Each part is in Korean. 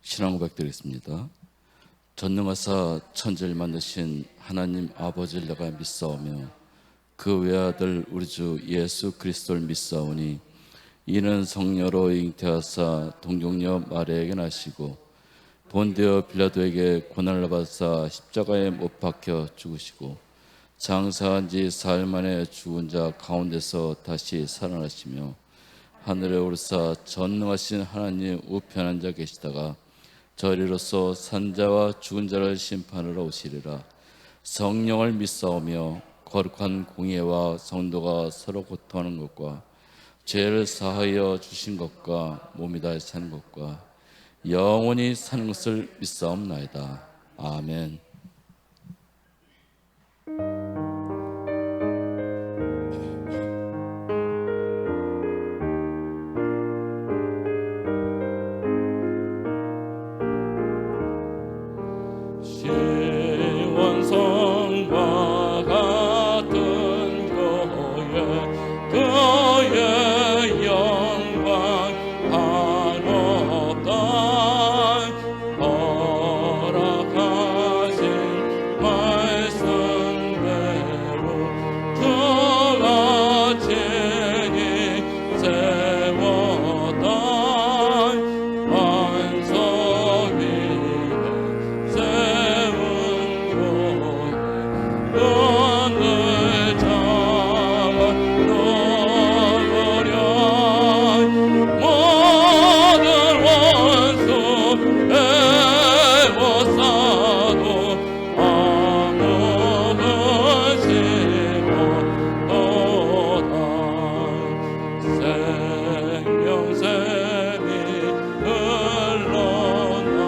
신앙 고백드리겠습니다. 전능하사 천지를 만드신 하나님 아버지를 내가 믿사오며 그 외아들 우리 주 예수 그리스도를 믿사오니 이는 성녀로 잉태하사 동정녀 마리아에게 나시고 본디오 빌라도에게 고난을 받사 십자가에 못 박혀 죽으시고 장사한 지 사흘 만에 죽은 자 가운데서 다시 살아나시며 하늘에 오르사 전능하신 하나님 우편에 앉아 계시다가 저리로서 산자와 죽은 자를 심판하러 오시리라. 성령을 믿사오며 거룩한 공예와 성도가 서로 고통하는 것과 죄를 사하여 주신 것과 몸이 다시 사는 것과 영원히 사는 것을 믿사옵나이다. 아멘. 시원성과 같은 그의 영광 한없다. 허락하신 말씀대로 주가 친히 세웠다. 반석 위에 세운 눈을 잡아 놓으려 모든 원수 애워싸도 아무 근심 없도다. 생명샘이 흘러나와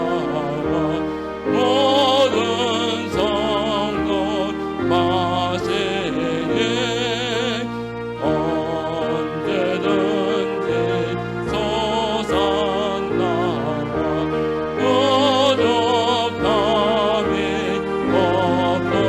모든 성도 마시니 언제든지 솟아나와 부족함이 없도다. 이런 물이 흘러가니 목마를 쪄놓으려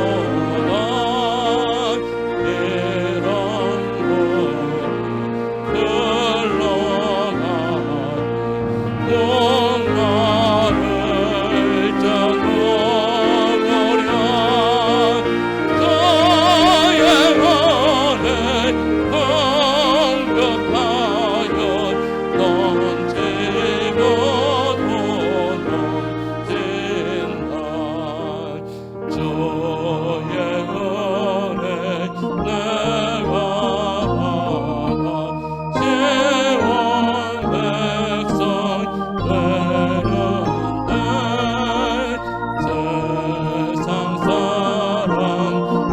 그의 은혜 공급하여 넘치고 넘친다. 주의 은혜 내가 받아 시온 백성 되는데 세상 사람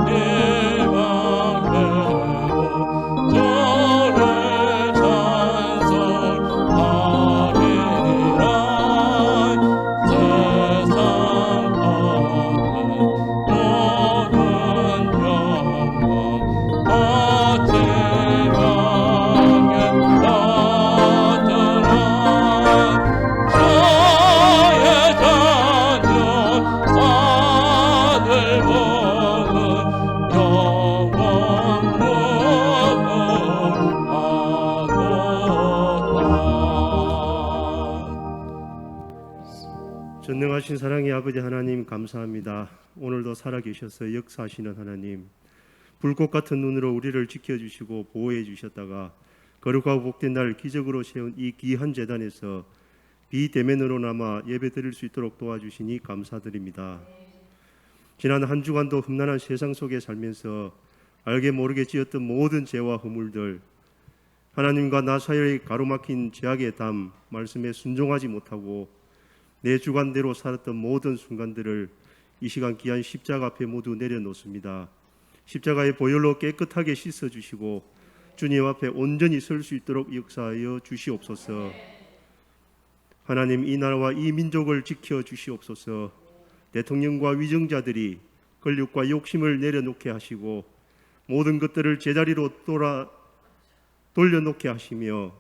이방되고 주를 찬송하리라. 세상 받은 모든 영광 마지막에 받으라. 저의 자녀 아들 복은 영원무하도다. 전능하신 사랑의 아버지 하나님 감사합니다. 오늘도 살아계셔서 역사하시는 하나님, 불꽃 같은 눈으로 우리를 지켜주시고 보호해 주셨다가 거룩하고 복된 날 기적으로 세운 이 귀한 제단에서 비대면으로 남아 예배 드릴 수 있도록 도와주시니 감사드립니다. 지난 한 주간도 험난한 세상 속에 살면서 알게 모르게 지었던 모든 죄와 허물들, 하나님과 나 사이의 가로막힌 죄악의 담, 말씀에 순종하지 못하고 내 주관대로 살았던 모든 순간들을 이 시간 귀한 십자가 앞에 모두 내려놓습니다. 십자가의 보혈로 깨끗하게 씻어주시고 주님 앞에 온전히 설 수 있도록 역사하여 주시옵소서. 하나님, 이 나라와 이 민족을 지켜 주시옵소서. 대통령과 위정자들이 권력과 욕심을 내려놓게 하시고 모든 것들을 제자리로 돌려놓게 하시며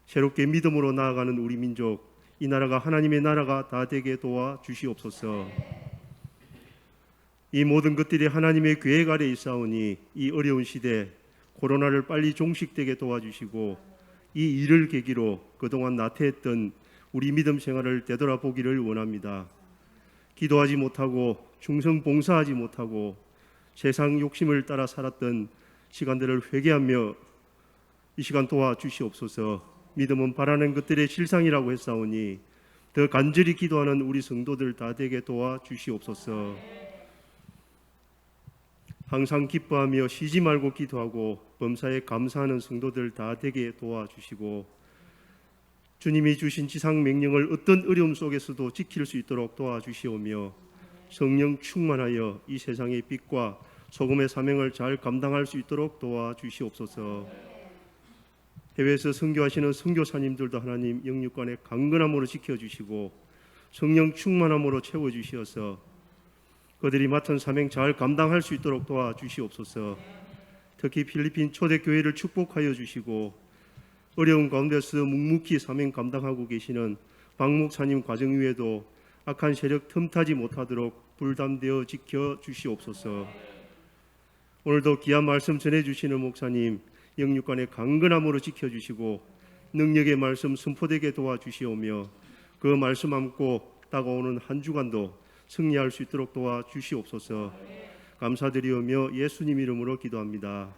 새롭게 믿음으로 나아가는 우리 민족, 이 나라가 하나님의 나라가 다 되게 도와 주시옵소서. 이 모든 것들이 하나님의 계획 아래 있사오니 이 어려운 시대 코로나를 빨리 종식되게 도와주시고 이 일을 계기로 그동안 나태했던 우리 믿음 생활을 되돌아보기를 원합니다. 기도하지 못하고 충성 봉사하지 못하고 세상 욕심을 따라 살았던 시간들을 회개하며 이 시간 도와주시옵소서. 믿음은 바라는 것들의 실상이라고 했사오니 더 간절히 기도하는 우리 성도들 다 되게 도와주시옵소서. 항상 기뻐하며 쉬지 말고 기도하고 범사에 감사하는 성도들 다 되게 도와주시고 주님이 주신 지상 명령을 어떤 어려움 속에서도 지킬 수 있도록 도와주시오며 성령 충만하여 이 세상의 빛과 소금의 사명을 잘 감당할 수 있도록 도와주시옵소서. 해외에서 선교하시는 선교사님들도 하나님 영육간의 강건함으로 지켜주시고 성령 충만함으로 채워주시어서 그들이 맡은 사명 잘 감당할 수 있도록 도와주시옵소서. 특히 필리핀 초대교회를 축복하여 주시고 어려운 가운데서 묵묵히 사명 감당하고 계시는 박 목사님 가정 위에도 악한 세력 틈타지 못하도록 불담되어 지켜주시옵소서. 오늘도 귀한 말씀 전해주시는 목사님 영육간의 강건함으로 지켜주시고 능력의 말씀 선포되게 도와주시오며 그 말씀 안고 다가오는 한 주간도 승리할 수 있도록 도와주시옵소서. 감사드리오며 예수님 이름으로 기도합니다.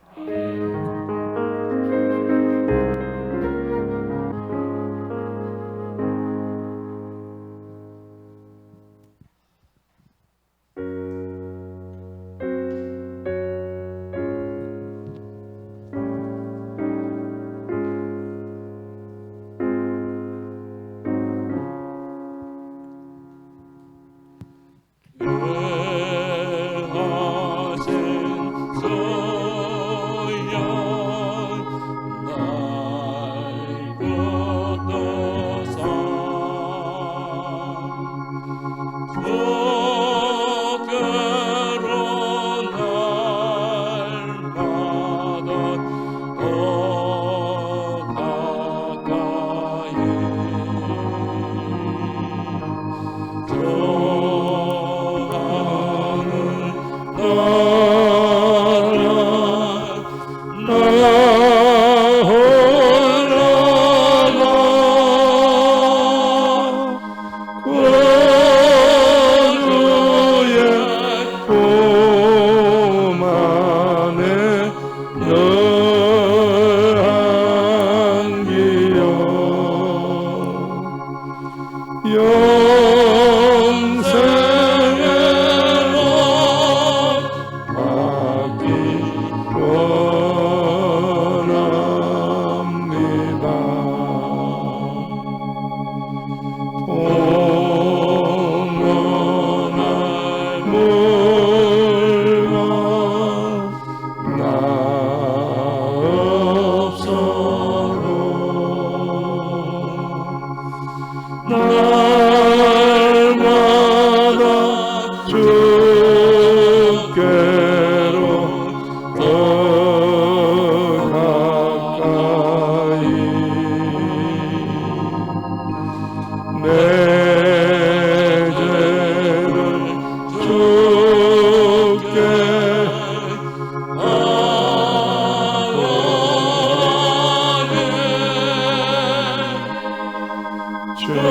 Yeah.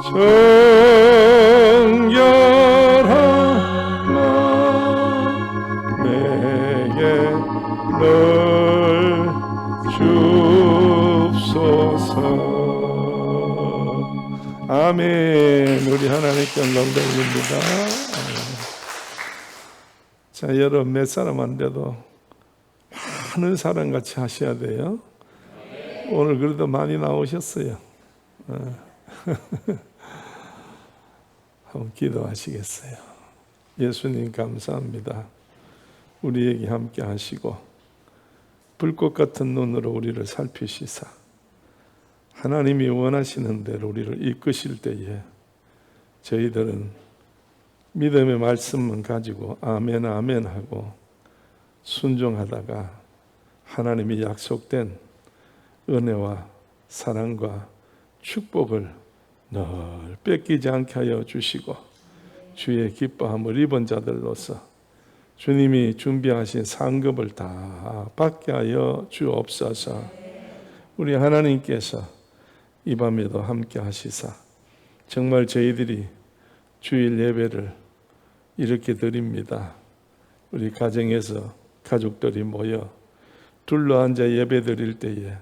정결한 마 내게 널 주옵소서. 아멘. 우리 하나님께 영광 돌립니다. 자, 여러분 몇 사람 안 돼도 많은 사람 같이 하셔야 돼요. 오늘 그래도 많이 나오셨어요. 한번 기도하시겠어요? 예수님 감사합니다. 우리에게 함께 하시고 불꽃 같은 눈으로 우리를 살피시사 하나님이 원하시는 대로 우리를 이끄실 때에 저희들은 믿음의 말씀만 가지고 아멘 아멘 하고 순종하다가 하나님이 약속된 은혜와 사랑과 축복을 늘 뺏기지 않게 하여 주시고 주의 기뻐함을 입은 자들로서 주님이 준비하신 상급을 다 받게 하여 주옵소서. 우리 하나님께서 이 밤에도 함께 하시사 정말 저희들이 주일 예배를 이렇게 드립니다. 우리 가정에서 가족들이 모여 둘러앉아 예배 드릴 때에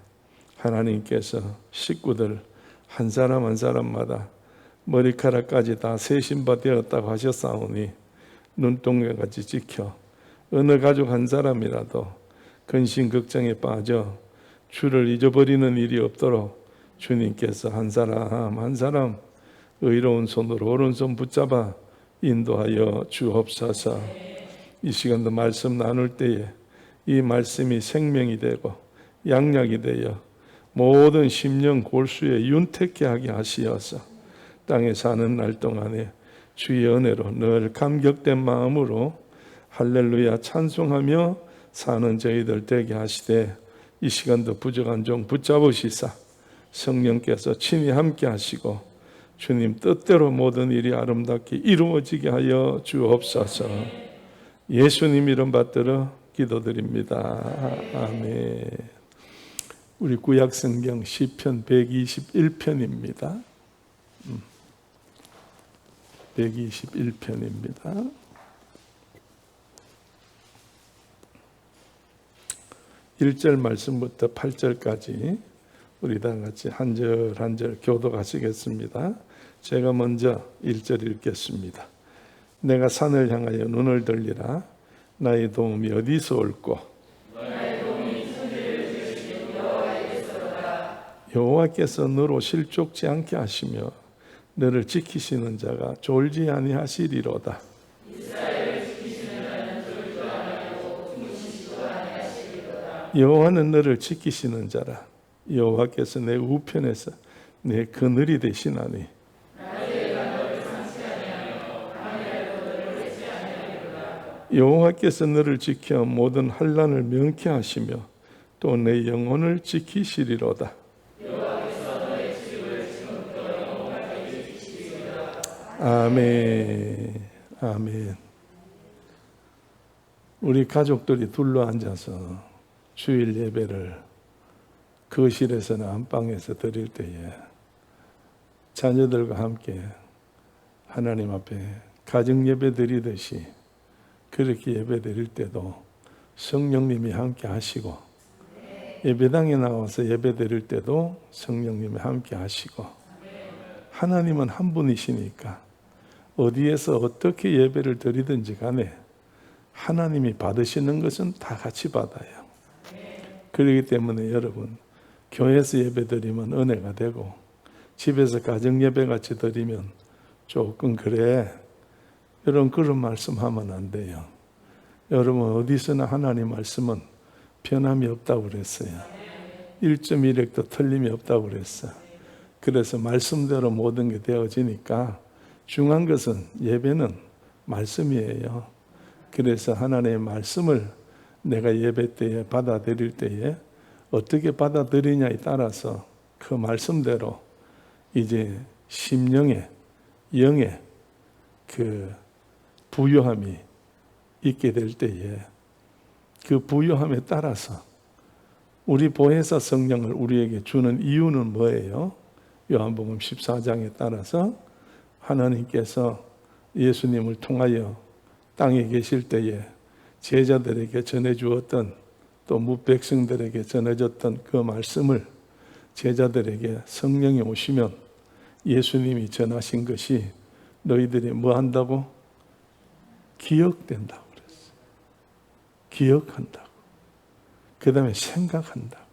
하나님께서 식구들 한 사람 한 사람마다 머리카락까지 다 세신바 되었다고 하셨사오니 눈동자같이 지켜 어느 가족 한 사람이라도 근심 걱정에 빠져 주를 잊어버리는 일이 없도록 주님께서 한 사람 한 사람 의로운 손으로 오른손 붙잡아 인도하여 주옵소서. 이 시간도 말씀 나눌 때에 이 말씀이 생명이 되고 양약이 되어 모든 심령 골수에 윤택케 하게 하시어서 땅에 사는 날 동안에 주의 은혜로 늘 감격된 마음으로 할렐루야 찬송하며 사는 저희들 되게 하시되 이 시간도 부족한 종 붙잡으시사 성령께서 친히 함께 하시고 주님 뜻대로 모든 일이 아름답게 이루어지게 하여 주옵소서. 예수님 이름 받들어 기도드립니다. 아멘. 우리 구약성경 시편 121편입니다. 121편입니다. 1절 말씀부터 8절까지 우리 다 같이 한 절 한 절 교독하시겠습니다. 제가 먼저 1절 읽겠습니다. 내가 산을 향하여 눈을 들리라. 나의 도움이 어디서 올꼬? 여호와께서 너로 실족지 않게 하시며 너를 지키시는 자가 졸지 아니하시리로다. 여호와는 너를 지키시는 자라. 여호와께서 내 우편에서 내 그늘이 되시나니 여호와께서 너를 지켜 모든 환난을 명케 하시며 또 내 영혼을 지키시리로다. 아멘. 아멘. 우리 가족들이 둘러앉아서 주일 예배를 거실에서나 안방에서 드릴 때에 자녀들과 함께 하나님 앞에 가정 예배 드리듯이 그렇게 예배 드릴 때도 성령님이 함께 하시고 예배당에 나와서 예배 드릴 때도 성령님이 함께 하시고 하나님은 한 분이시니까 어디에서 어떻게 예배를 드리든지 간에 하나님이 받으시는 것은 다 같이 받아요. 그렇기 때문에 여러분 교회에서 예배 드리면 은혜가 되고 집에서 가정 예배 같이 드리면 조금 그래 여러분 그런 말씀하면 안 돼요. 여러분 어디서나 하나님 말씀은 변함이 없다고 그랬어요. 1.1핵도 틀림이 없다고 그랬어. 그래서 말씀대로 모든 게 되어지니까 중요한 것은 예배는 말씀이에요. 그래서 하나님의 말씀을 내가 예배 때에 받아들일 때에 어떻게 받아들이냐에 따라서 그 말씀대로 이제 심령에 영에 그 부요함이 있게 될 때에 그 부요함에 따라서 우리 보혜사 성령을 우리에게 주는 이유는 뭐예요? 요한복음 14장에 따라서 하나님께서 예수님을 통하여 땅에 계실 때에 제자들에게 전해주었던 또 무백성들에게 전해졌던 그 말씀을 제자들에게 성령이 오시면 예수님이 전하신 것이 너희들이 뭐 한다고? 기억된다고 그랬어요. 기억한다고. 그 다음에 생각한다고.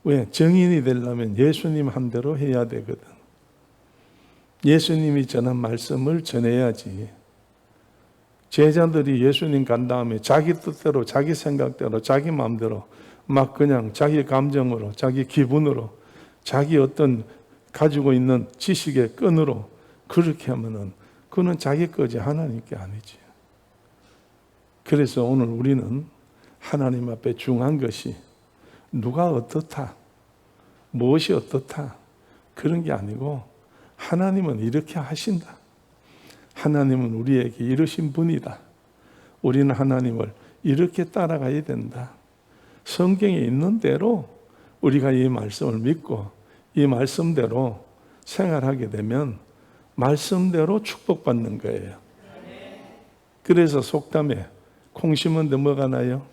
왜? 정인이 되려면 예수님 한 대로 해야 되거든. 예수님이 전한 말씀을 전해야지. 제자들이 예수님 간 다음에 자기 뜻대로, 자기 생각대로, 자기 마음대로 막 그냥 자기 감정으로, 자기 기분으로, 자기 어떤 가지고 있는 지식의 끈으로 그렇게 하면은 그는 자기 거지 하나님께 아니지. 그래서 오늘 우리는 하나님 앞에 중요한 것이 누가 어떻다, 무엇이 어떻다 그런 게 아니고 하나님은 이렇게 하신다. 하나님은 우리에게 이러신 분이다. 우리는 하나님을 이렇게 따라가야 된다. 성경에 있는 대로 우리가 이 말씀을 믿고 이 말씀대로 생활하게 되면 말씀대로 축복받는 거예요. 그래서 속담에 콩 심은 데 뭐가 나요?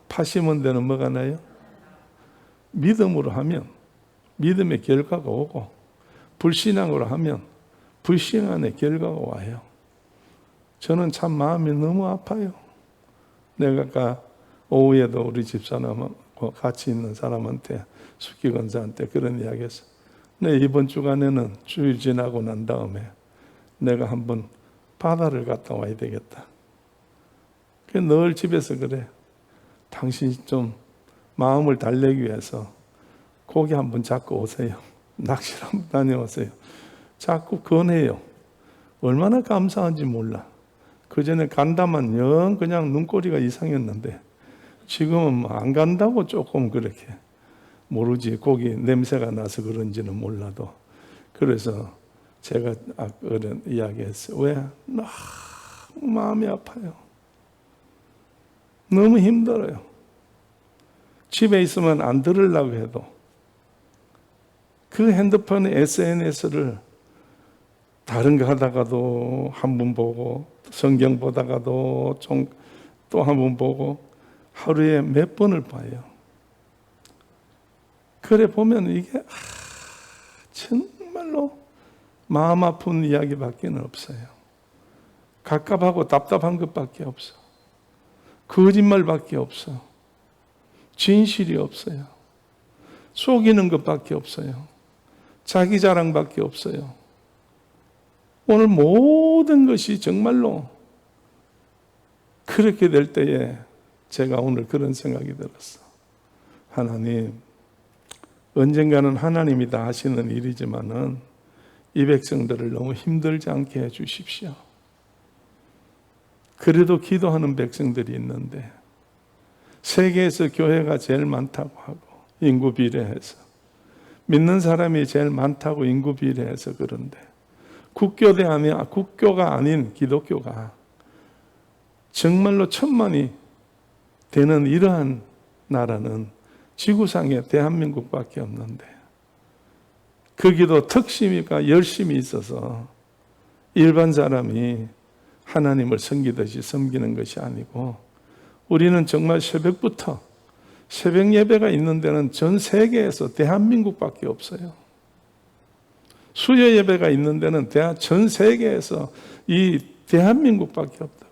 파 심은 데는 뭐가 나요? 믿음으로 하면 믿음의 결과가 오고 불신앙으로 하면 불신앙의 결과가 와요. 저는 참 마음이 너무 아파요. 내가 아까 오후에도 우리 집사람하고 같이 있는 사람한테 숙기 권사한테 그런 이야기 했어. 내 이번 주간에는 주일 지나고 난 다음에 내가 한번 바다를 갔다 와야 되겠다. 늘 집에서 그래. 당신이 좀 마음을 달래기 위해서 고기 한번 잡고 오세요. 낚시를 한번 다녀오세요. 자꾸 권해요. 얼마나 감사한지 몰라. 그 전에 간다만 영 그냥 눈꼬리가 이상했는데 지금은 안 간다고 조금 그렇게 모르지. 고기 냄새가 나서 그런지는 몰라도. 그래서 제가 그런 이야기했어요. 왜? 너무 마음이 아파요. 너무 힘들어요. 집에 있으면 안 들으려고 해도 그 핸드폰의 SNS를 다른 거 하다가도 한 번 보고 성경 보다가도 좀 또 한 번 보고 하루에 몇 번을 봐요. 그래 보면 이게 정말로 마음 아픈 이야기밖에 없어요. 갑갑하고 답답한 것밖에 없어. 거짓말밖에 없어. 진실이 없어요. 속이는 것밖에 없어요. 자기 자랑밖에 없어요. 오늘 모든 것이 정말로 그렇게 될 때에 제가 오늘 그런 생각이 들었어. 하나님, 언젠가는 하나님이 다 하시는 일이지만은 이 백성들을 너무 힘들지 않게 해 주십시오. 그래도 기도하는 백성들이 있는데 세계에서 교회가 제일 많다고 하고 인구 비례해서 믿는 사람이 제일 많다고 인구 비례해서 그런데 국교가 아닌 기독교가 정말로 1000만이 되는 이러한 나라는 지구상에 대한민국밖에 없는데 거기도 특심이가 열심히 있어서 일반 사람이 하나님을 섬기듯이 섬기는 것이 아니고 우리는 정말 새벽부터 새벽 예배가 있는 데는 전 세계에서 대한민국밖에 없어요. 수요 예배가 있는 데는 전 세계에서 이 대한민국밖에 없다.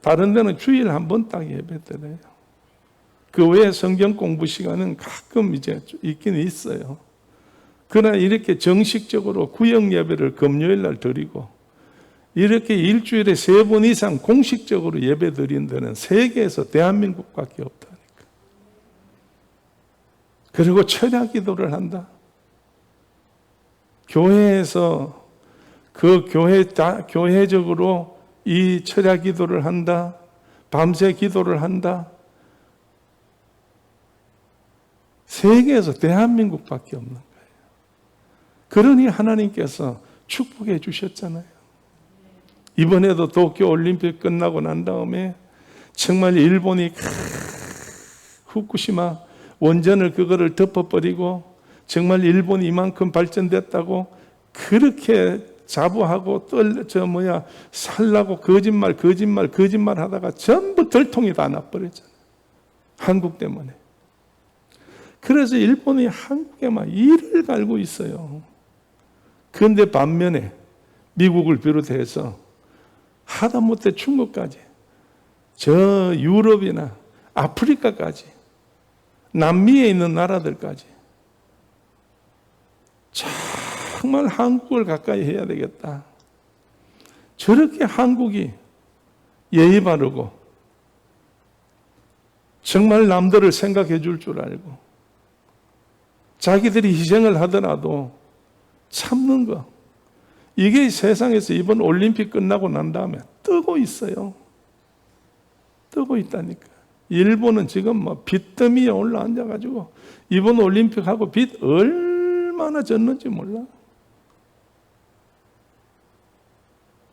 다른 데는 주일 한 번 딱 예배드려요. 그 외에 성경 공부 시간은 가끔 이제 있긴 있어요. 그러나 이렇게 정식적으로 구역 예배를 금요일 날 드리고 이렇게 일주일에 3번 이상 공식적으로 예배 드린 데는 세계에서 대한민국밖에 없다니까. 그리고 철야 기도를 한다. 교회에서 그 교회적으로 이 철야 기도를 한다. 밤새 기도를 한다. 세계에서 대한민국밖에 없는 거예요. 그러니 하나님께서 축복해 주셨잖아요. 이번에도 도쿄올림픽 끝나고 난 다음에 정말 일본이 후쿠시마 원전을 그거를 덮어버리고 정말 일본이 이만큼 발전됐다고 그렇게 자부하고 살라고 거짓말 하다가 전부 들통이 다 나버렸잖아요. 한국 때문에. 그래서 일본이 한국에 막 이를 갈고 있어요. 그런데 반면에 미국을 비롯해서 하다못해 중국까지, 저 유럽이나 아프리카까지, 남미에 있는 나라들까지 정말 한국을 가까이 해야 되겠다. 저렇게 한국이 예의 바르고 정말 남들을 생각해 줄 줄 알고 자기들이 희생을 하더라도 참는 거, 이게 세상에서 이번 올림픽 끝나고 난 다음에 뜨고 있어요. 뜨고 있다니까. 일본은 지금 뭐 빚더미에 올라앉아가지고 이번 올림픽하고 빚 얼마나 졌는지 몰라.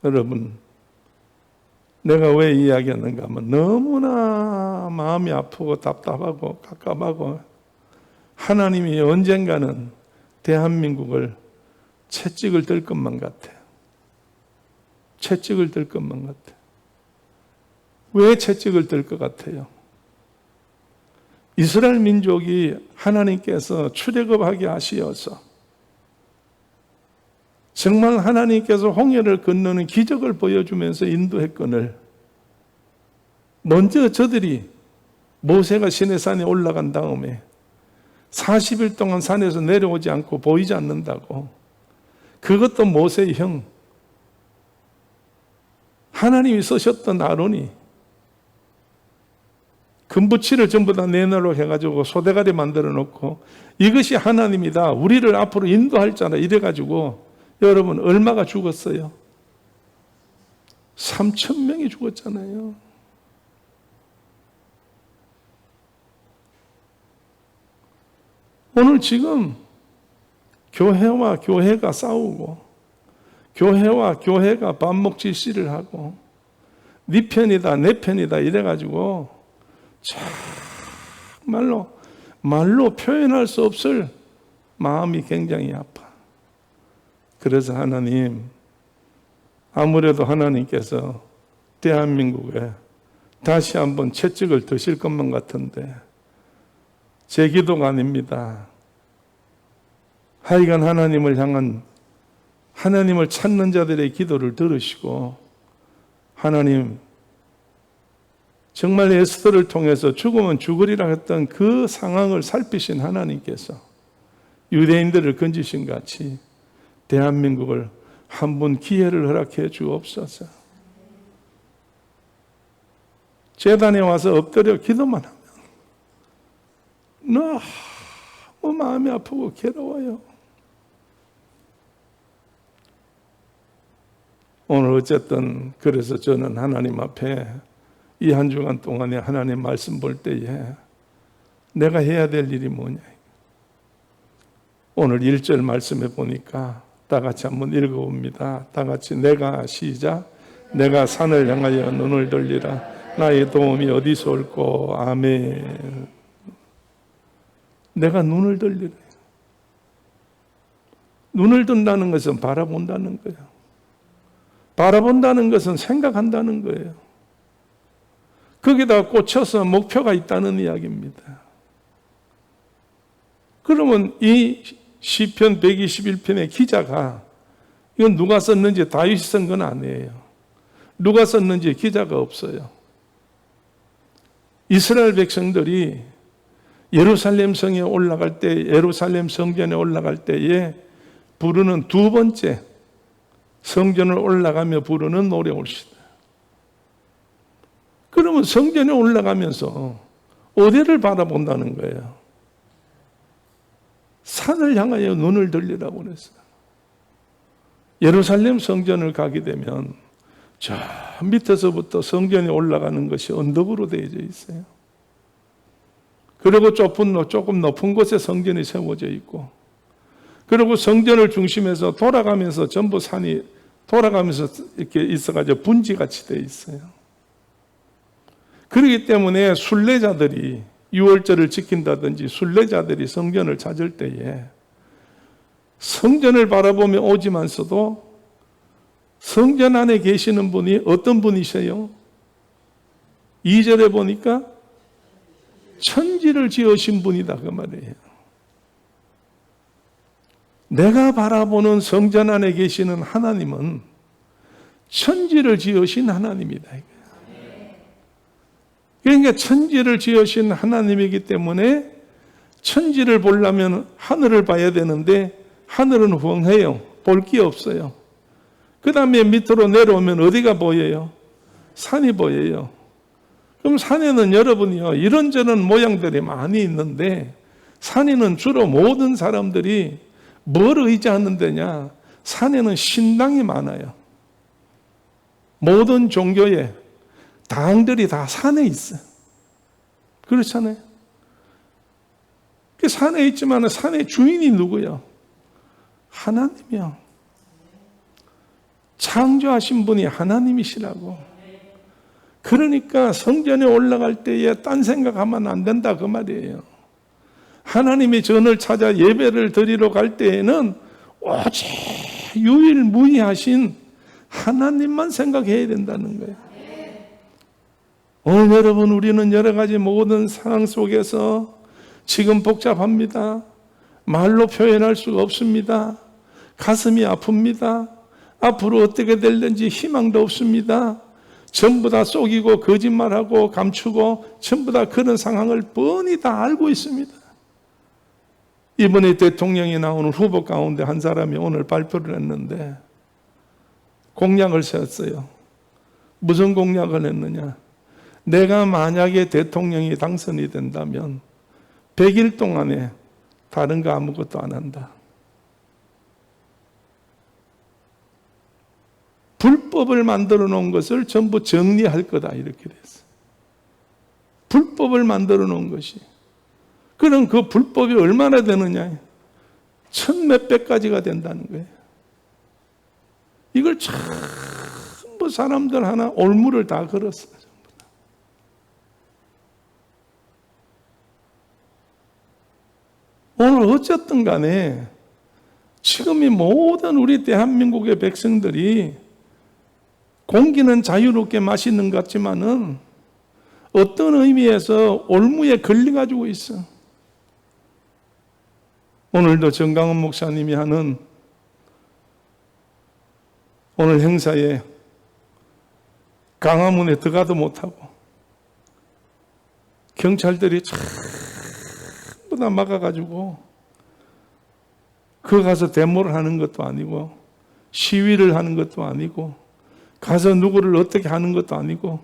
여러분, 내가 왜 이야기하는가 하면 너무나 마음이 아프고 답답하고 갑갑하고, 하나님이 언젠가는 대한민국을 채찍을 들 것만 같아요. 채찍을 들 것만 같아요. 왜 채찍을 들 것 같아요? 이스라엘 민족이 하나님께서 출애굽하게 하시어서 정말 하나님께서 홍해를 건너는 기적을 보여주면서 인도했거늘 먼저 저들이 모세가 시내산에 올라간 다음에 40일 동안 산에서 내려오지 않고 보이지 않는다고, 그것도 모세의 형 하나님이 쓰셨던 아론이 금붙이를 전부 다 내놓으러 해가지고 소대가리 만들어 놓고 이것이 하나님이다, 우리를 앞으로 인도할 자다 이래가지고 여러분 얼마가 죽었어요? 3,000명이 죽었잖아요. 오늘 지금 교회와 교회가 싸우고 교회와 교회가 반목질시를 하고 네 편이다 내 편이다 이래가지고 정말로 말로 표현할 수 없을 마음이 굉장히 아파. 그래서 하나님, 아무래도 하나님께서 대한민국에 다시 한번 채찍을 드실 것만 같은데 제 기도가 아닙니다. 하여간 하나님을 향한, 하나님을 찾는 자들의 기도를 들으시고 하나님 정말 에스더를 통해서 죽으면 죽으리라 했던 그 상황을 살피신 하나님께서 유대인들을 건지신 같이 대한민국을 한 번 기회를 허락해 주옵소서. 제단에 와서 엎드려 기도만 하면 너무 마음이 아프고 괴로워요. 오늘 어쨌든 그래서 저는 하나님 앞에 이 한 주간 동안에 하나님 말씀 볼 때에 내가 해야 될 일이 뭐냐. 오늘 1절 말씀해 보니까 다 같이 한번 읽어봅니다. 다 같이 내가 시작. 내가 산을 향하여 눈을 돌리라. 나의 도움이 어디서 올꼬. 아멘. 내가 눈을 돌리라. 눈을 든다는 것은 바라본다는 거예요. 바라본다는 것은 생각한다는 거예요. 거기다 꽂혀서 목표가 있다는 이야기입니다. 그러면 이 시편 121편의 기자가, 이건 누가 썼는지 다윗이 쓴 건 아니에요. 누가 썼는지 기자가 없어요. 이스라엘 백성들이 예루살렘 성에 올라갈 때, 예루살렘 성전에 올라갈 때에 부르는 두 번째, 성전을 올라가며 부르는 노래올시다. 그러면 성전에 올라가면서 어디를 바라본다는 거예요? 산을 향하여 눈을 들리라고 그랬어요. 예루살렘 성전을 가게 되면 저 밑에서부터 성전에 올라가는 것이 언덕으로 되어져 있어요. 그리고 조금 높은 곳에 성전이 세워져 있고, 그리고 성전을 중심에서 돌아가면서 전부 산이 돌아가면서 이렇게 있어가지고 분지같이 되어 있어요. 그렇기 때문에 순례자들이 6월절을 지킨다든지 순례자들이 성전을 찾을 때에 성전을 바라보며 오지만서도 성전 안에 계시는 분이 어떤 분이세요? 2절에 보니까 천지를 지으신 분이다 그 말이에요. 내가 바라보는 성전 안에 계시는 하나님은 천지를 지으신 하나님이다. 그러니까 천지를 지으신 하나님이기 때문에 천지를 보려면 하늘을 봐야 되는데 하늘은 휑해요. 볼 게 없어요. 그 다음에 밑으로 내려오면 어디가 보여요? 산이 보여요. 그럼 산에는 여러분이요, 이런저런 모양들이 많이 있는데 산에는 주로 모든 사람들이 뭘 의지하는 데냐? 산에는 신당이 많아요. 모든 종교의 당들이 다 산에 있어요. 그렇잖아요. 그 산에 있지만 산의 주인이 누구요? 하나님이요. 창조하신 분이 하나님이시라고. 그러니까 성전에 올라갈 때에 딴 생각하면 안 된다 그 말이에요. 하나님의 전을 찾아 예배를 드리러 갈 때에는 오직 유일무이하신 하나님만 생각해야 된다는 거예요. 오늘 여러분, 우리는 여러 가지 모든 상황 속에서 지금 복잡합니다. 말로 표현할 수가 없습니다. 가슴이 아픕니다. 앞으로 어떻게 될는지 희망도 없습니다. 전부 다 속이고 거짓말하고 감추고 전부 다 그런 상황을 뻔히 다 알고 있습니다. 이번에 대통령이 나오는 후보 가운데 한 사람이 오늘 발표를 했는데 공약을 세웠어요. 무슨 공약을 했느냐? 내가 만약에 대통령이 당선이 된다면 100일 동안에 다른 거 아무것도 안 한다. 불법을 만들어 놓은 것을 전부 정리할 거다 이렇게 됐어요. 불법을 만들어 놓은 것이. 그럼 그 불법이 얼마나 되느냐? 1000몇 배까지가 된다는 거예요. 이걸 전부 사람들 하나 올무를 다 걸었어요. 오늘 어쨌든 간에 지금 이 모든 우리 대한민국의 백성들이 공기는 자유롭게 마시는 것 같지만은 어떤 의미에서 올무에 걸려가지고 있어. 오늘도 정강원 목사님이 하는 오늘 행사에 강화문에 들어가도 못하고 경찰들이 전부 다 막아가지고 그 가서 데모를 하는 것도 아니고 시위를 하는 것도 아니고 가서 누구를 어떻게 하는 것도 아니고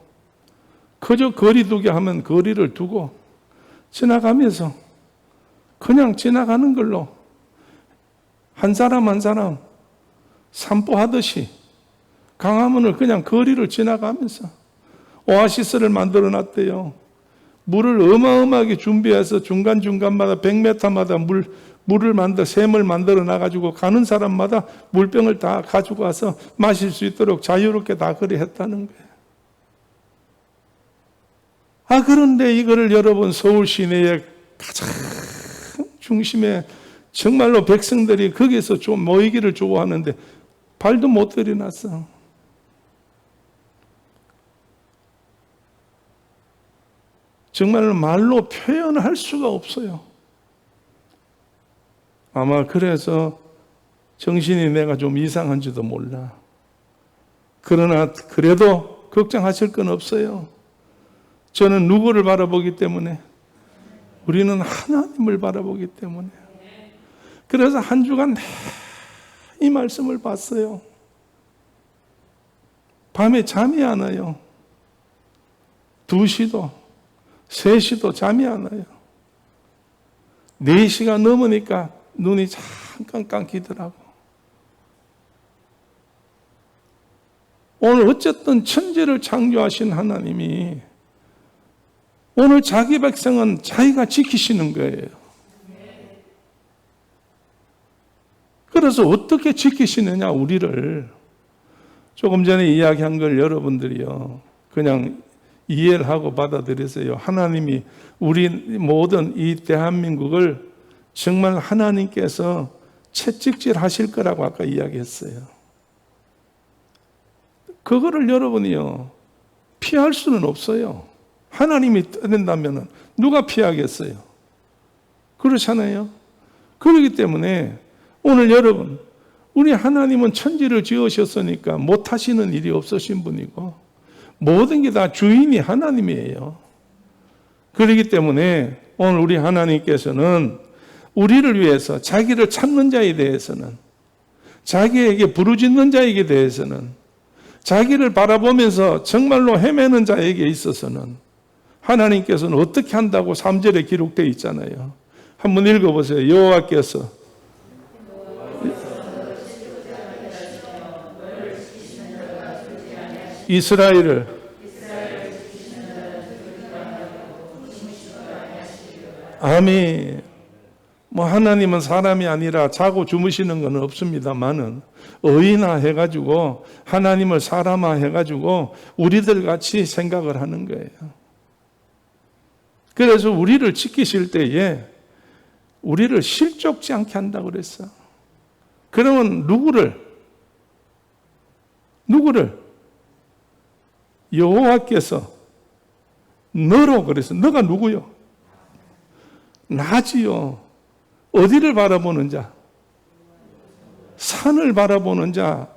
그저 거리 두게 하면 거리를 두고 지나가면서 그냥 지나가는 걸로 한 사람 한 사람 산보하듯이 강화문을 그냥 거리를 지나가면서 오아시스를 만들어 놨대요. 물을 어마어마하게 준비해서 중간중간마다 100m마다 물을 샘을 만들어 놔가지고 가는 사람마다 물병을 다 가지고 와서 마실 수 있도록 자유롭게 다 그리 했다는 거예요. 그런데 이거를 여러분 서울 시내의 가장 중심에 정말로 백성들이 거기서 좀 모이기를 좋아하는데 발도 못 들여놨어. 정말로 말로 표현할 수가 없어요. 아마 그래서 정신이 내가 좀 이상한지도 몰라. 그러나 그래도 걱정하실 건 없어요. 저는 누구를 바라보기 때문에? 우리는 하나님을 바라보기 때문에. 그래서 한 주간 이 말씀을 봤어요. 밤에 잠이 안 와요. 2시도 3시도 잠이 안 와요. 4시가 넘으니까 눈이 잠깐 감기더라고. 오늘 어쨌든 천지를 창조하신 하나님이 오늘 자기 백성은 자기가 지키시는 거예요. 그래서 어떻게 지키시느냐, 우리를. 조금 전에 이야기한 걸 여러분들이요, 그냥 이해를 하고 받아들이세요. 하나님이 우리 모든 이 대한민국을 정말 하나님께서 채찍질 하실 거라고 아까 이야기했어요. 그거를 여러분이요, 피할 수는 없어요. 하나님이 떠낸다면 누가 피하겠어요? 그렇잖아요. 그렇기 때문에 오늘 여러분, 우리 하나님은 천지를 지으셨으니까 못하시는 일이 없으신 분이고 모든 게 다 주인이 하나님이에요. 그렇기 때문에 오늘 우리 하나님께서는 우리를 위해서 자기를 찾는 자에 대해서는, 자기에게 부르짖는 자에게 대해서는, 자기를 바라보면서 정말로 헤매는 자에게 있어서는 하나님께서는 어떻게 한다고 3절에 기록되어 있잖아요. 한번 읽어보세요. 여호와께서 이스라엘을 아멘. 하나님은 사람이 아니라 자고 주무시는 건 없습니다만은 의인화 해가지고 하나님을 사람화 해가지고 우리들 같이 생각을 하는 거예요. 그래서 우리를 지키실 때에 우리를 실족지 않게 한다고 그랬어. 그러면 누구를 여호와께서 너로 그랬어. 너가 누구요? 나지요. 어디를 바라보는 자? 산을 바라보는 자,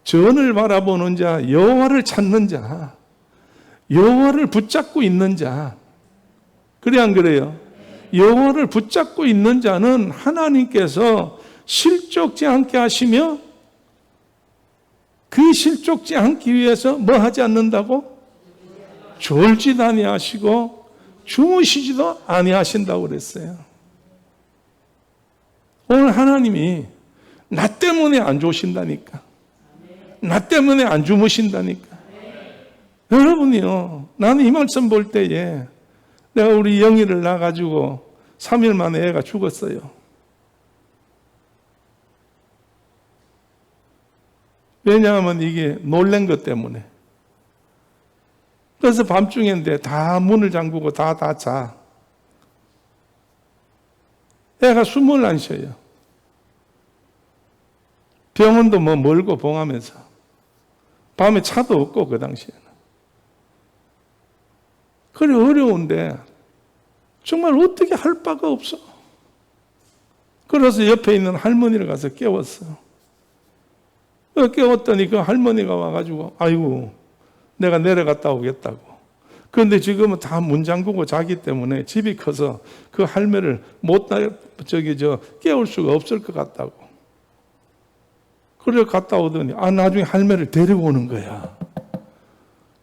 전을 바라보는 자, 여호와를 찾는 자, 여호와를 붙잡고 있는 자. 그래 안 그래요? 여호와를 붙잡고 있는 자는 하나님께서 실족지 않게 하시며 그 실족지 않기 위해서 뭐 하지 않는다고? 졸지도 아니하시고 주무시지도 아니하신다고 그랬어요. 오늘 하나님이 나 때문에 안 좋으신다니까. 나 때문에 안 주무신다니까. 여러분이요, 나는 이 말씀 볼 때에 내가 우리 영희를 낳아가지고 3일 만에 애가 죽었어요. 왜냐하면 이게 놀란 것 때문에. 그래서 밤중인데 다 문을 잠그고 다 자. 애가 숨을 안 쉬어요. 병원도 멀고 봉하면서. 밤에 차도 없고 그 당시에는. 그래 어려운데 정말 어떻게 할 바가 없어. 그래서 옆에 있는 할머니를 가서 깨웠어. 깨웠더니 그 할머니가 와가지고 아이고 내가 내려갔다 오겠다고. 그런데 지금은 다 문 잠그고 자기 때문에 집이 커서 그 할매를 깨울 수가 없을 것 같다고. 그래 갔다 오더니 나중에 할매를 데리고 오는 거야.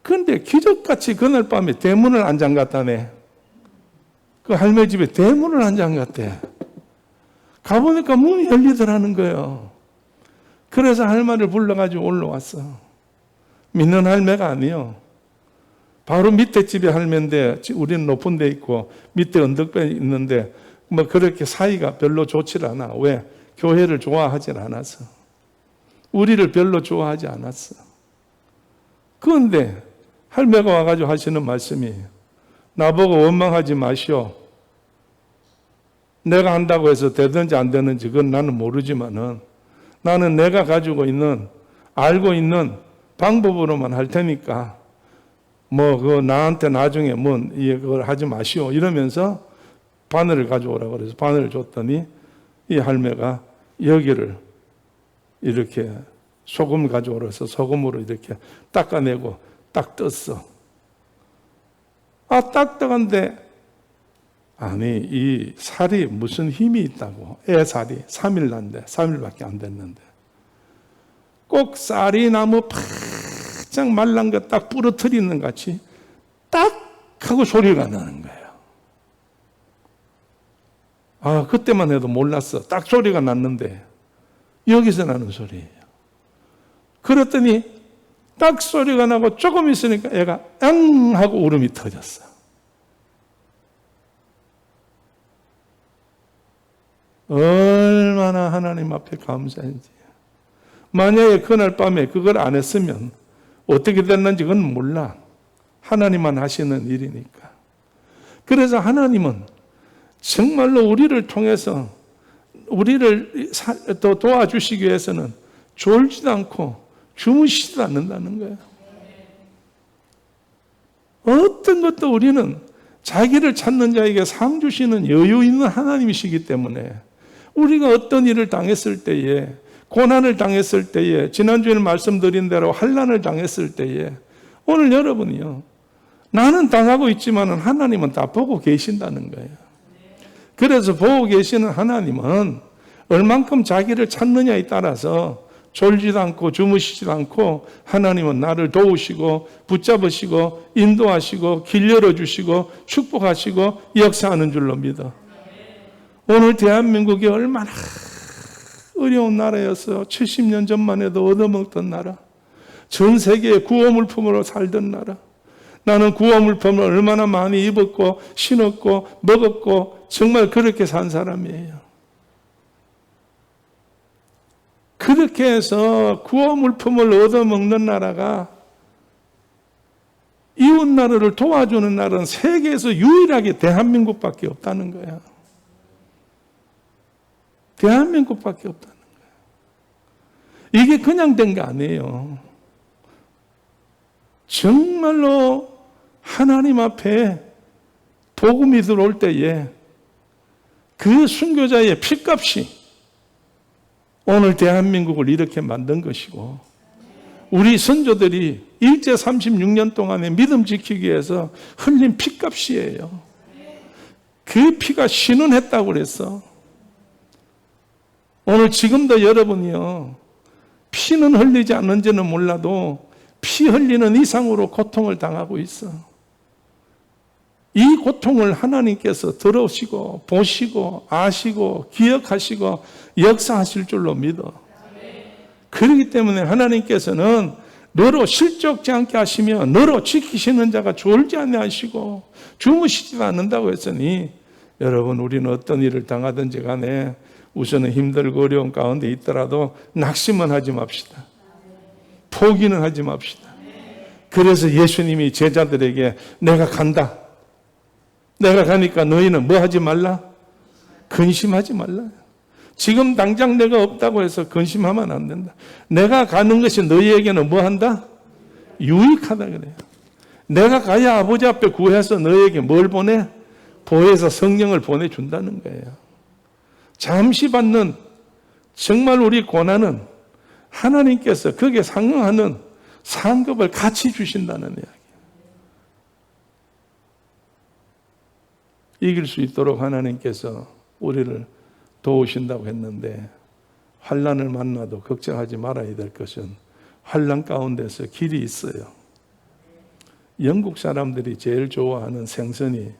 그런데 기적같이 그날 밤에 대문을 안 잠갔다네. 그 할매 집에 대문을 안 잠갔대. 가보니까 문이 열리더라는 거예요. 그래서 할머니를 불러가지고 올라왔어. 믿는 할매가 아니요. 바로 밑에 집에 할매인데 우리는 높은 데 있고 밑에 언덕배에 있는데 그렇게 사이가 별로 좋지 않아. 왜? 교회를 좋아하진 않아서. 우리를 별로 좋아하지 않았어. 그런데 할매가 와가지고 하시는 말씀이 나보고 원망하지 마시오. 내가 한다고 해서 되든지 안 되는지 그건 나는 모르지만은 나는 내가 가지고 있는 알고 있는 방법으로만 할 테니까 그거 나한테 나중에 그걸 하지 마시오 이러면서 바늘을 가져오라고 그래서 바늘을 줬더니 이 할매가 여기를 이렇게 소금 가져오라서 소금으로 이렇게 닦아내고 딱 떴어. 딱딱한데 아니 이 살이 무슨 힘이 있다고. 애 살이 3일 난데 3일밖에 안 됐는데 꼭 쌀이 나무 바짝 말란 거 딱 부러뜨리는 같이 딱 하고 소리가 나는 거예요. 그때만 해도 몰랐어. 딱 소리가 났는데 여기서 나는 소리예요. 그랬더니 딱 소리가 나고 조금 있으니까 애가 앙 하고 울음이 터졌어. 얼마나 하나님 앞에 감사한지. 만약에 그날 밤에 그걸 안 했으면 어떻게 됐는지 그건 몰라. 하나님만 하시는 일이니까. 그래서 하나님은 정말로 우리를 통해서 우리를 또 도와주시기 위해서는 졸지도 않고 주무시지도 않는다는 거예요. 어떤 것도 우리는 자기를 찾는 자에게 상 주시는 여유 있는 하나님이시기 때문에 우리가 어떤 일을 당했을 때에, 고난을 당했을 때에, 지난주에 말씀드린 대로 환난을 당했을 때에, 오늘 여러분이요, 나는 당하고 있지만 하나님은 다 보고 계신다는 거예요. 그래서 보고 계시는 하나님은 얼만큼 자기를 찾느냐에 따라서 졸지도 않고 주무시지도 않고 하나님은 나를 도우시고 붙잡으시고 인도하시고 길 열어주시고 축복하시고 역사하는 줄로 믿어. 오늘 대한민국이 얼마나 어려운 나라였어요. 70년 전만 해도 얻어먹던 나라, 전 세계에 구호물품으로 살던 나라. 나는 구호물품을 얼마나 많이 입었고 신었고 먹었고 정말 그렇게 산 사람이에요. 그렇게 해서 구호물품을 얻어먹는 나라가, 이웃 나라를 도와주는 나라는 세계에서 유일하게 대한민국밖에 없다는 거야. 대한민국밖에 없다는 거야. 이게 그냥 된 게 아니에요. 정말로 하나님 앞에 복음이 들어올 때에 그 순교자의 피값이 오늘 대한민국을 이렇게 만든 것이고, 우리 선조들이 일제 36년 동안의 믿음 지키기 위해서 흘린 피값이에요. 그 피가 신은했다고 그랬어. 오늘 지금도 여러분이요, 피는 흘리지 않는지는 몰라도 피 흘리는 이상으로 고통을 당하고 있어. 이 고통을 하나님께서 들어오시고 보시고 아시고 기억하시고 역사하실 줄로 믿어. 그렇기 때문에 하나님께서는 너로 실족지 않게 하시며 너로 지키시는 자가 졸지 아니하시고 주무시지도 않는다고 했으니, 여러분, 우리는 어떤 일을 당하든지 간에 우선은 힘들고 어려운 가운데 있더라도 낙심은 하지 맙시다. 포기는 하지 맙시다. 그래서 예수님이 제자들에게 내가 간다, 내가 가니까 너희는 뭐 하지 말라? 근심하지 말라. 지금 당장 내가 없다고 해서 근심하면 안 된다. 내가 가는 것이 너희에게는 뭐 한다? 유익하다 그래요. 내가 가야 아버지 앞에 구해서 너희에게 뭘 보내? 보혜사 성령을 보내준다는 거예요. 잠시 받는 정말 우리 고난은 하나님께서 거기에 상응하는 상급을 같이 주신다는 이야기예요. 이길 수 있도록 하나님께서 우리를 도우신다고 했는데, 환난을 만나도 걱정하지 말아야 될 것은 환난 가운데서 길이 있어요. 영국 사람들이 제일 좋아하는 생선이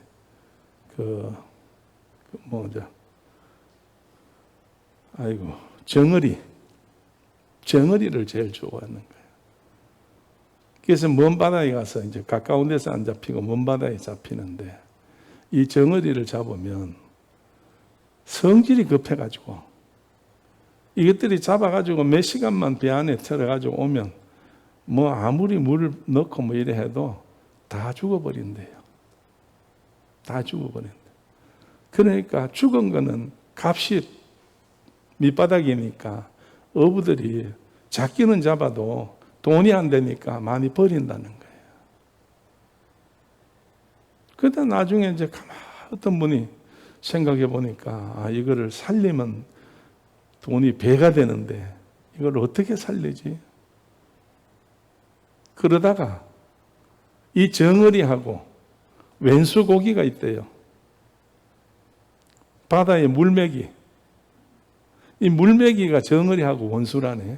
정어리를 제일 좋아하는 거예요. 그래서 먼 바다에 가서 이제 가까운 데서 안 잡히고 먼 바다에 잡히는데, 이 정어리를 잡으면 성질이 급해가지고 이것들이 잡아가지고 몇 시간만 배 안에 들어가지고 오면 뭐 아무리 물을 넣고 뭐 이래 해도 다 죽어버린대요. 다 죽어버린대. 그러니까 죽은 거는 값이 밑바닥이니까 어부들이 잡기는 잡아도 돈이 안 되니까 많이 버린다는 거예요. 그러다 나중에 이제 가만 어떤 분이 생각해 보니까, 이거를 살리면 돈이 배가 되는데 이걸 어떻게 살리지? 그러다가 이 정어리하고 왼수고기가 있대요. 바다의 물메기. 이 물메기가 정어리하고 원수라네.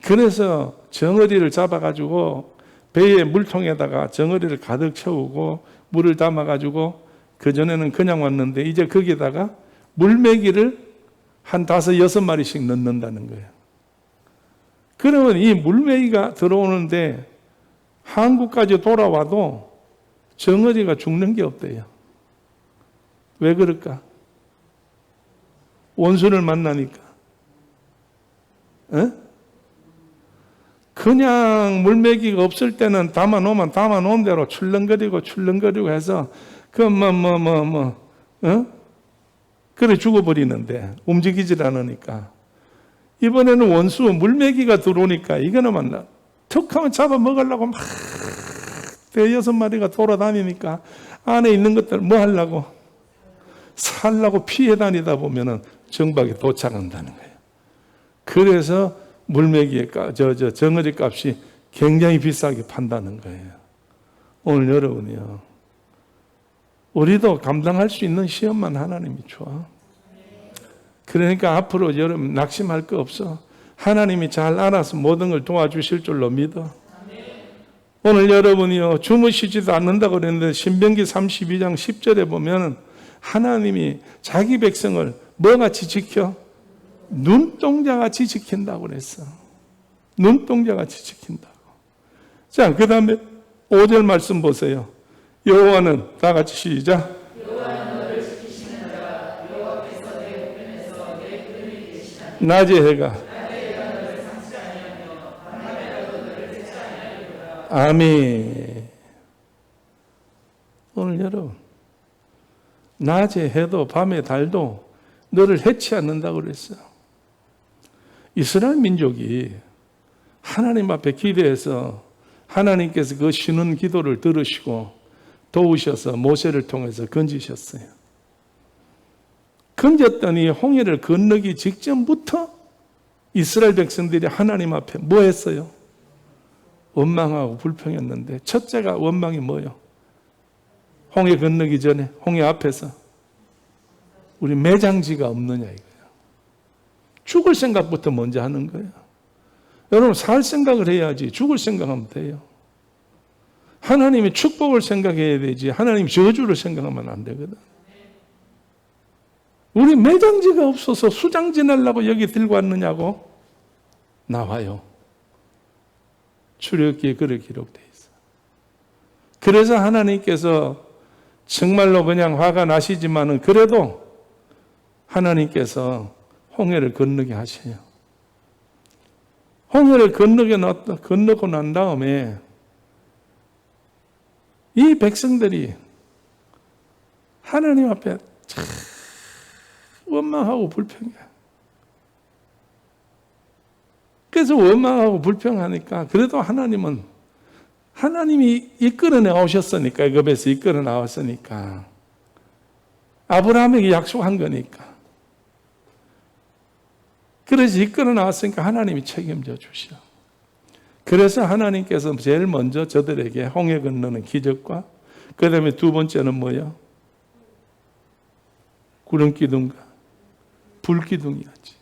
그래서 정어리를 잡아가지고 배의 물통에다가 정어리를 가득 채우고 물을 담아가지고, 그전에는 그냥 왔는데 이제 거기다가 물메기를 한 5-6마리씩 넣는다는 거예요. 그러면 이 물메기가 들어오는데 한국까지 돌아와도 정어리가 죽는 게 없대요. 왜 그럴까? 원수를 만나니까. 그냥 물메기가 없을 때는 담아놓은 대로 출렁거리고 해서 그래 죽어버리는데 움직이질 않으니까 이번에는 원수 물메기가 들어오니까 이거는 만나 툭 하면 잡아먹으려고 막 대여섯 마리가 돌아다니니까 안에 있는 것들 뭐 하려고? 살라고 피해 다니다 보면은 정박에 도착한다는 거예요. 그래서 물메기의 정어리 값이 굉장히 비싸게 판다는 거예요. 오늘 여러분이요, 우리도 감당할 수 있는 시험만 하나님이 줘. 그러니까 앞으로 여러분 낙심할 거 없어. 하나님이 잘 알아서 모든 걸 도와주실 줄로 믿어. 오늘 여러분이요, 주무시지도 않는다고 그랬는데 신명기 32장 10절에 보면 하나님이 자기 백성을 뭐같이 지켜? 눈동자같이 지킨다고 그랬어. 눈동자같이 지킨다고. 자, 그 다음에 5절 말씀 보세요. 여호와는, 다 같이 시작. 낮의 해가 아멘. 오늘 여러분, 낮의 해도 밤의 달도 너를 해치 않는다고 그랬어요. 이스라엘 민족이 하나님 앞에 기도해서 하나님께서 그 쉬는 기도를 들으시고 도우셔서 모세를 통해서 건지셨어요. 건졌더니 홍해를 건너기 직전부터 이스라엘 백성들이 하나님 앞에 뭐 했어요? 원망하고 불평했는데 첫째가 원망이 뭐예요? 홍해 건너기 전에 홍해 앞에서 우리 매장지가 없느냐 이거예요. 죽을 생각부터 먼저 하는 거예요. 여러분 살 생각을 해야지 죽을 생각하면 돼요. 하나님의 축복을 생각해야 되지 하나님 저주를 생각하면 안 되거든. 우리 매장지가 없어서 수장 지내려고 여기 들고 왔느냐고? 나와요. 출애굽기에 그렇게 기록되어 있어. 그래서 하나님께서 정말로 그냥 화가 나시지만은 그래도 하나님께서 홍해를 건너게 하셔요. 홍해를 건너고 난 다음에 이 백성들이 하나님 앞에 참 원망하고 불평해. 그래서 원망하고 불평하니까 그래도 하나님이 이끌어내 오셨으니까, 애굽에서 이끌어 나왔으니까, 아브라함에게 약속한 거니까. 그래서 이끌어 나왔으니까 하나님이 책임져 주셔. 그래서 하나님께서 제일 먼저 저들에게 홍해 건너는 기적과 그 다음에 두 번째는 뭐예요? 구름기둥과 불기둥이었지.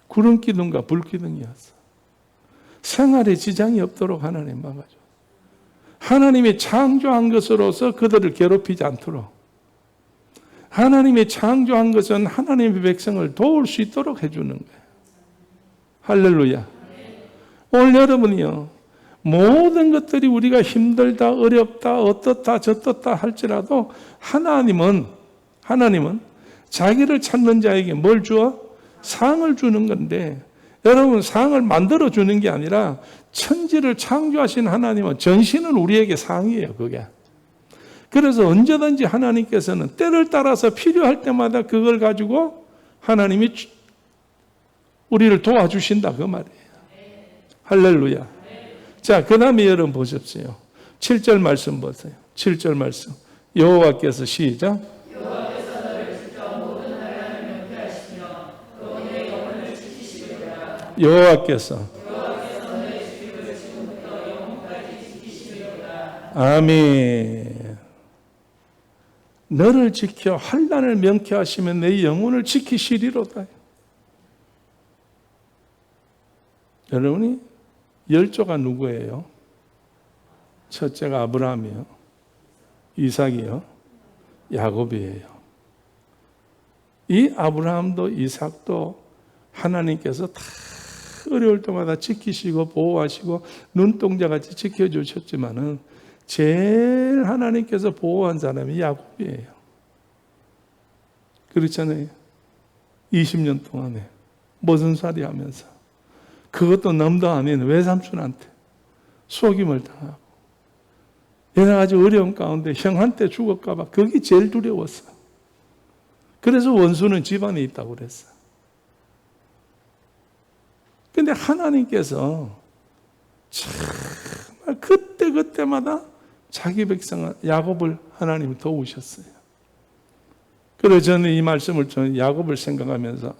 구름기둥과 불기둥이었어. 생활에 지장이 없도록 하나님 막아줘. 하나님이 창조한 것으로서 그들을 괴롭히지 않도록, 하나님이 창조한 것은 하나님의 백성을 도울 수 있도록 해주는 거예요. 할렐루야. 오늘 여러분이요, 모든 것들이 우리가 힘들다, 어렵다, 어떻다, 저떻다 할지라도 하나님은 자기를 찾는 자에게 뭘 주어? 상을 주는 건데, 여러분 상을 만들어 주는 게 아니라 천지를 창조하신 하나님은 전신은 우리에게 상이에요. 그게. 그래서 언제든지 하나님께서는 때를 따라서 필요할 때마다 그걸 가지고 하나님이 우리를 도와주신다 그 말이에요. 할렐루야. 자, 그 다음에 여러분 보십시오. 7절 말씀 보세요. 7절 말씀. 여호와께서 시작. 여호와께서 아멘. 너를 지켜 환난을 명케 하시면 내 영혼을 지키시리로다. 여러분이 열조가 누구예요? 첫째가 아브라함이요, 이삭이요, 야곱이에요. 이 아브라함도 이삭도 하나님께서 다 어려울 때마다 지키시고 보호하시고 눈동자같이 지켜주셨지만은 제일 하나님께서 보호한 사람이 야곱이에요. 그렇잖아요. 20년 동안에 머슴살이 하면서, 그것도 남도 아닌 외삼촌한테 속임을 당하고 여러 가지 어려움 가운데 형한테 죽을까 봐 그게 제일 두려웠어. 그래서 원수는 집안에 있다고 그랬어. 근데 하나님께서 정말 그때마다 자기 백성 야곱을 하나님이 도우셨어요. 그래서 저는 이 말씀을 저는 야곱을 생각하면서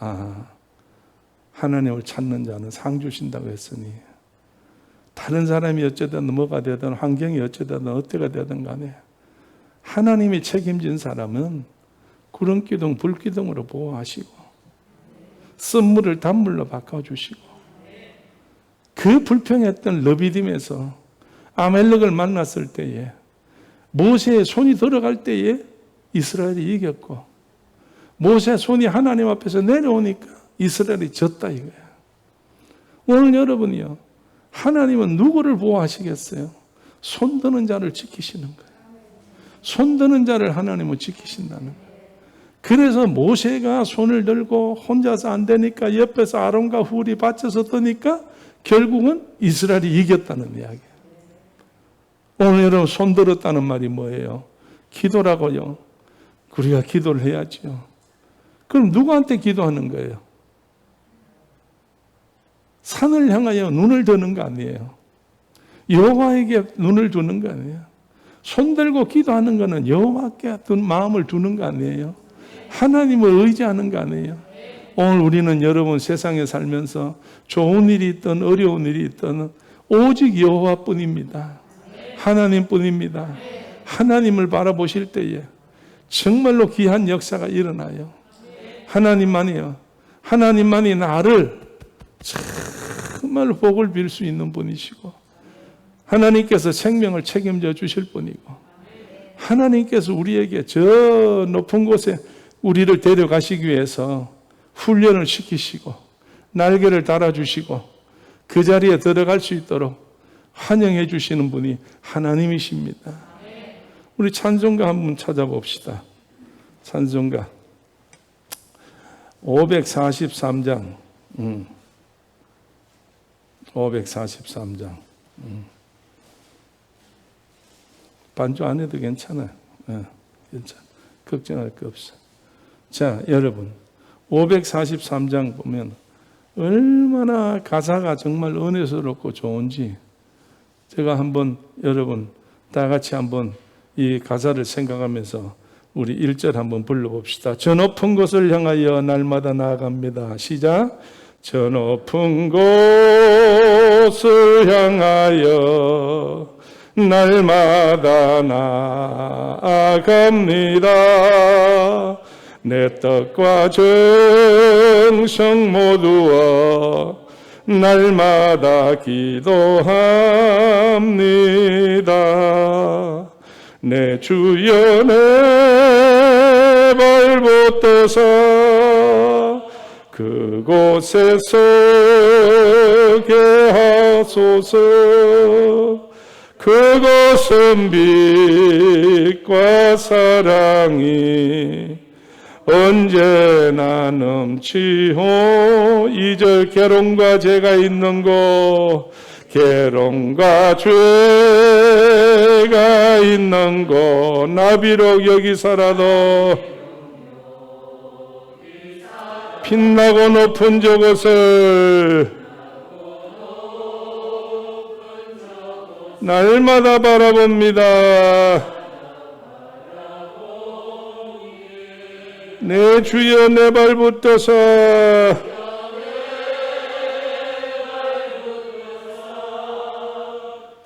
하나님을 찾는 자는 상 주신다고 했으니 다른 사람이 어쩌든 뭐가 되든 환경이 어쩌든 어때가 되든 간에 하나님이 책임진 사람은 구름기둥 불기둥으로 보호하시고 쓴물을 단물로 바꿔주시고 그 불평했던 르비딤에서 아멜렉을 만났을 때에 모세의 손이 들어갈 때에 이스라엘이 이겼고 모세의 손이 하나님 앞에서 내려오니까 이스라엘이 졌다 이거야. 오늘 여러분이요, 하나님은 누구를 보호하시겠어요? 손드는 자를 지키시는 거예요. 손드는 자를 하나님은 지키신다는 거예요. 그래서 모세가 손을 들고 혼자서 안 되니까 옆에서 아론과 훌이 받쳐서 뜨니까 결국은 이스라엘이 이겼다는 이야기예요. 오늘 여러분 손 들었다는 말이 뭐예요? 기도라고요. 우리가 기도를 해야죠. 그럼 누구한테 기도하는 거예요? 산을 향하여 눈을 드는 거 아니에요. 여호와에게 눈을 두는 거 아니에요. 손 들고 기도하는 거는 여호와께 마음을 두는 거 아니에요. 하나님을 의지하는 거 아니에요. 오늘 우리는 여러분 세상에 살면서 좋은 일이 있든 어려운 일이 있든 오직 여호와뿐입니다. 하나님뿐입니다. 하나님을 바라보실 때에 정말로 귀한 역사가 일어나요. 하나님만이요. 하나님만이 나를 정말로 복을 빌 수 있는 분이시고 하나님께서 생명을 책임져 주실 분이고 하나님께서 우리에게 저 높은 곳에 우리를 데려가시기 위해서 훈련을 시키시고 날개를 달아주시고 그 자리에 들어갈 수 있도록 환영해 주시는 분이 하나님이십니다. 우리 찬송가 한번 찾아봅시다. 찬송가 543장 543장 반주 안 해도 괜찮아요. 괜찮아. 걱정할 거 없어. 자, 여러분 543장 보면 얼마나 가사가 정말 은혜스럽고 좋은지 제가 한번 여러분 다 같이 한번 이 가사를 생각하면서 우리 1절 한번 불러봅시다. 저 높은 곳을 향하여 날마다 나아갑니다. 시작. 저 높은 곳을 향하여 날마다 나아갑니다. 내 떡과 정성 모두와 날마다 기도합니다. 내 주여 내 발붙드사 그곳에 서게 하소서. 그곳은 빛과 사랑이 언제나 넘치오. 2절 괴로움과 죄가 있는 곳 괴로움과 죄가 있는 곳 나 비록 여기 살아도 빛나고 높은 저곳을 날마다 바라봅니다. 내 주여 내 발붙어서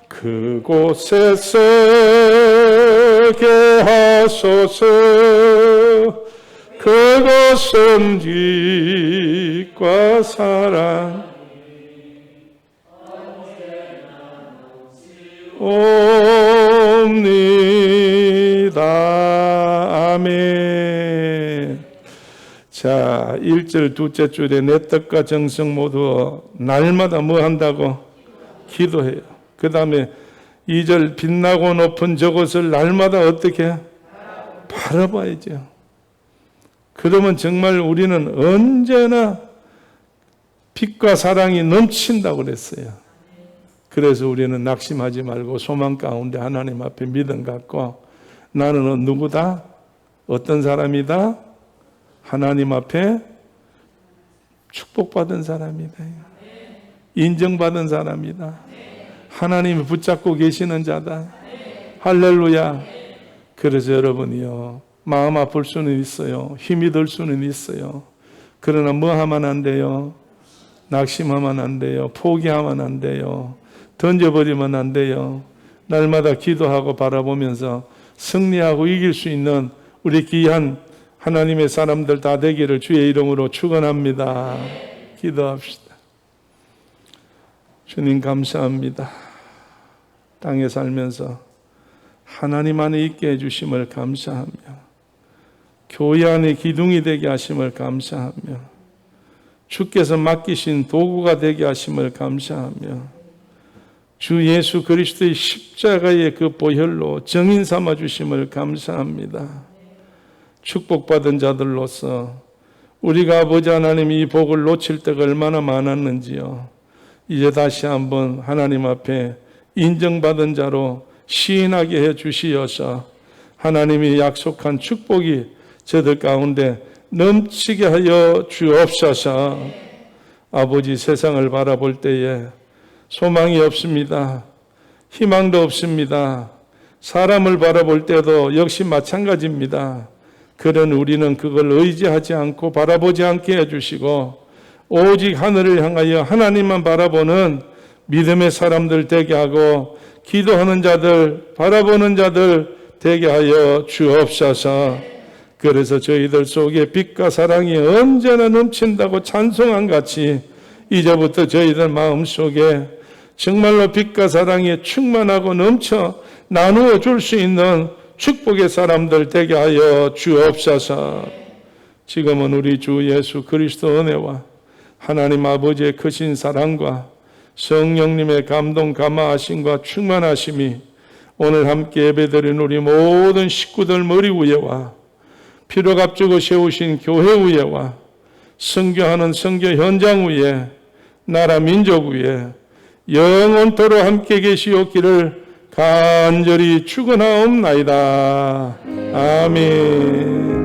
그곳에 서게 하소서. 그곳은 빛과 사랑 옵니다. 아멘. 자, 1절 둘째 줄에 내 뜻과 정성 모두 날마다 뭐 한다고? 기도해요. 그 다음에 2절 빛나고 높은 저곳을 날마다 어떻게? 바라봐야죠. 그러면 정말 우리는 언제나 빛과 사랑이 넘친다고 그랬어요. 그래서 우리는 낙심하지 말고 소망 가운데 하나님 앞에 믿음 갖고 나는 누구다? 어떤 사람이다? 하나님 앞에 축복받은 사람이다. 인정받은 사람이다. 하나님이 붙잡고 계시는 자다. 할렐루야. 그래서 여러분이요, 마음 아플 수는 있어요. 힘이 들 수는 있어요. 그러나 뭐 하면 안 돼요? 낙심하면 안 돼요. 포기하면 안 돼요. 던져버리면 안 돼요. 날마다 기도하고 바라보면서 승리하고 이길 수 있는 우리 귀한 하나님의 사람들 다 되기를 주의 이름으로 축원합니다. 기도합시다. 주님 감사합니다. 땅에 살면서 하나님 안에 있게 해주심을 감사하며 교회 안에 기둥이 되게 하심을 감사하며 주께서 맡기신 도구가 되게 하심을 감사하며 주 예수 그리스도의 십자가의 그 보혈로 정인 삼아 주심을 감사합니다. 축복받은 자들로서 우리가 아버지 하나님 이 복을 놓칠 때가 얼마나 많았는지요. 이제 다시 한번 하나님 앞에 인정받은 자로 시인하게 해 주시어서 하나님이 약속한 축복이 저들 가운데 넘치게 하여 주옵소서. 아버지, 세상을 바라볼 때에 소망이 없습니다. 희망도 없습니다. 사람을 바라볼 때도 역시 마찬가지입니다. 그런 우리는 그걸 의지하지 않고 바라보지 않게 해주시고 오직 하늘을 향하여 하나님만 바라보는 믿음의 사람들 되게 하고 기도하는 자들, 바라보는 자들 되게 하여 주옵소서. 그래서 저희들 속에 빛과 사랑이 언제나 넘친다고 찬송한 같이 이제부터 저희들 마음속에 정말로 빛과 사랑이 충만하고 넘쳐 나누어 줄 수 있는 축복의 사람들 되게 하여 주옵소서. 지금은 우리 주 예수 그리스도 은혜와 하나님 아버지의 크신 사랑과 성령님의 감동 감화하심과 충만하심이 오늘 함께 예배드린 우리 모든 식구들 머리 위에와 피로 값주고 세우신 교회 위에와 선교하는 선교 현장 위에 나라 민족 위에 영원토록 함께 계시옵기를 간절히 축원하옵나이다. 아멘.